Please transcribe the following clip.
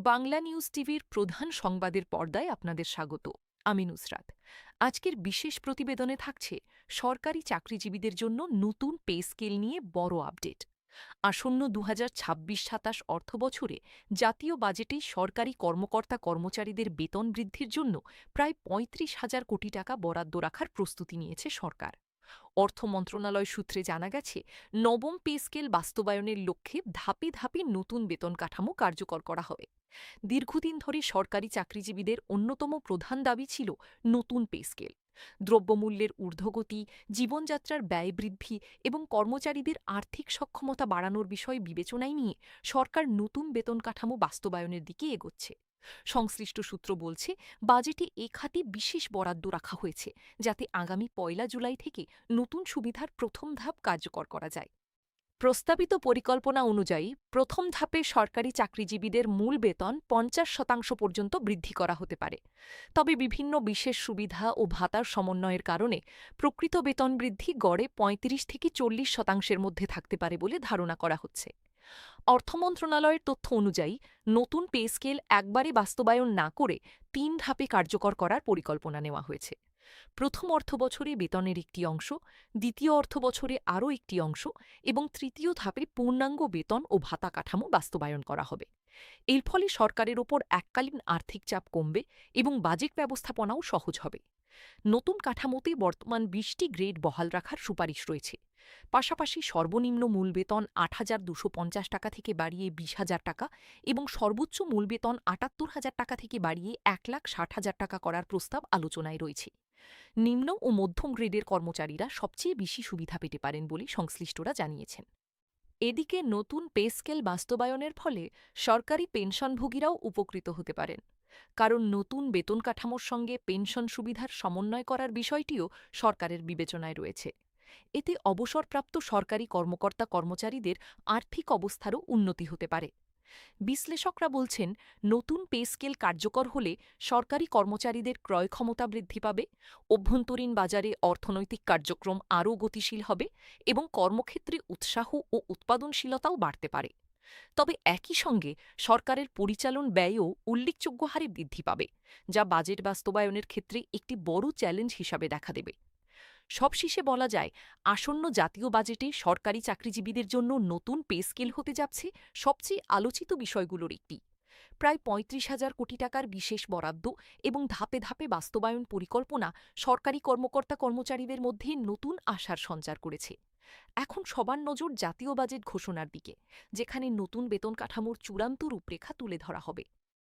Bangla news টিভির প্রধান সংবাদের পর্দায় আপনাদের স্বাগত। আমি নুসরাত। আজকের বিশেষ প্রতিবেদনে থাকছে সরকারি চাকরিজীবীদের জন্য নতুন পে স্কেল নিয়ে বড় আপডেট। আসন্ন ২০২৬-২৭ অর্থবছরে জাতীয় বাজেটে সরকারি কর্মকর্তা কর্মচারীদের বেতন বৃদ্ধির জন্য প্রায় ৩৫,০০০ কোটি টাকা বরাদ্দ রাখার প্রস্তুতি নিয়েছে সরকার। অর্থ মন্ত্রণালয় সূত্রে জানা গেছে, নবম পে স্কেল বাস্তবায়নের লক্ষ্যে ধাপে ধাপে নতুন বেতন কাঠামো কার্যকর করা হবে। দীর্ঘদিন ধরে সরকারি চাকরিজীবীদের অন্যতম প্রধান দাবি ছিল নতুন পে স্কেল। দ্রব্যমূল্যের ঊর্ধ্বগতি, জীবনযাত্রার ব্যয় বৃদ্ধি এবং কর্মচারীদের আর্থিক সক্ষমতা বাড়ানোর বিষয় বিবেচনায় নিয়ে সরকার নতুন বেতন কাঠামো বাস্তবায়নের দিকে এগোচ্ছে। সংশ্লিষ্ট সূত্র বলছে, বাজেটে এ খাতে বিশেষ বরাদ্দ রাখা হয়েছে, যাতে আগামী ১ জুলাই থেকে নতুন সুবিধার প্রথম ধাপ কার্যকর করা যায়। প্রস্তাবিত পরিকল্পনা অনুযায়ী প্রথম ধাপে সরকারি চাকরিজীবীদের মূল বেতন ৫০% পর্যন্ত বৃদ্ধি করা হতে পারে। তবে বিভিন্ন বিশেষ সুবিধা ও ভাতার সমন্বয়ের কারণে প্রকৃত বেতন বৃদ্ধি গড়ে ৩৫ থেকে ৪০% মধ্যে থাকতে পারে বলে ধারণা করা হচ্ছে। অর্থ মন্ত্রণালয়ের তথ্য অনুযায়ী নতুন পে স্কেল একবারে বাস্তবায়ন না করে ৩ ধাপে কার্যকর করার পরিকল্পনা নেওয়া হয়েছে। প্রথম অর্থবছরে বেতনের একটি অংশ, দ্বিতীয় অর্থবছরে আরও একটি অংশ এবং তৃতীয় ধাপে পূর্ণাঙ্গ বেতন ও ভাতা কাঠামো বাস্তবায়ন করা হবে। এর ফলে সরকারের ওপর এককালীন আর্থিক চাপ কমবে এবং বাজেট ব্যবস্থাপনাও সহজ হবে। নতুন কাঠামোতে বর্তমান ২০টি গ্রেড বহাল রাখার সুপারিশ রয়েছে। পাশাপাশি সর্বনিম্ন মূল বেতন ৮,২৫০ টাকা থেকে বাড়িয়ে ২০,০০০ টাকা এবং সর্বোচ্চ মূল বেতন ৭৮,০০০ টাকা থেকে বাড়িয়ে ১,৬০,০০০ টাকা করার প্রস্তাব আলোচনায় রয়েছে। নিম্ন ও মধ্যম গ্রেডের কর্মচারীরা সবচেয়ে বেশি সুবিধা পেতে পারেন বলে সংশ্লিষ্টরা জানিয়েছেন। এদিকে নতুন পে স্কেল বাস্তবায়নের ফলে সরকারি পেনশনভোগীরাও উপকৃত হতে পারেন। কারণ নতুন বেতন কাঠামোর সঙ্গে পেনশন সুবিধার সমন্বয় করার বিষয়টিও সরকারের বিবেচনায় রয়েছে। এতে অবসরপ্রাপ্ত সরকারি কর্মকর্তা কর্মচারীদের আর্থিক অবস্থারও উন্নতি হতে পারে। বিশ্লেষকরা বলছেন, নতুন পে স্কেল কার্যকর হলে সরকারি কর্মচারীদের ক্রয় ক্ষমতা বৃদ্ধি পাবে, অভ্যন্তরীণ বাজারে অর্থনৈতিক কার্যক্রম আরও গতিশীল হবে এবং কর্মক্ষেত্রে উৎসাহ ও উৎপাদনশীলতাও বাড়তে পারে। তবে একই সঙ্গে সরকারের পরিচালন ব্যয়ও উল্লেখযোগ্য হারে বৃদ্ধি পাবে, যা বাজেট বাস্তবায়নের ক্ষেত্রে একটি বড় চ্যালেঞ্জ হিসাবে দেখা দেবে। সবশেষে বলা যায়, আসন্ন জাতীয় বাজেটে সরকারি চাকরিজীবীদের জন্য নতুন পে স্কেল হতে যাচ্ছে সবচেয়ে আলোচিত বিষয়গুলোর একটি। প্রায় ৩৫,০০০ কোটি টাকার বিশেষ বরাদ্দ এবং ধাপে ধাপে বাস্তবায়ন পরিকল্পনা সরকারি কর্মকর্তা কর্মচারীদের মধ্যে নতুন আশার সঞ্চার করেছে। এখন সবার নজর জাতীয় বাজেট ঘোষণার দিকে, যেখানে নতুন বেতন কাঠামোর চূড়ান্ত রূপরেখা তুলে ধরা হবে।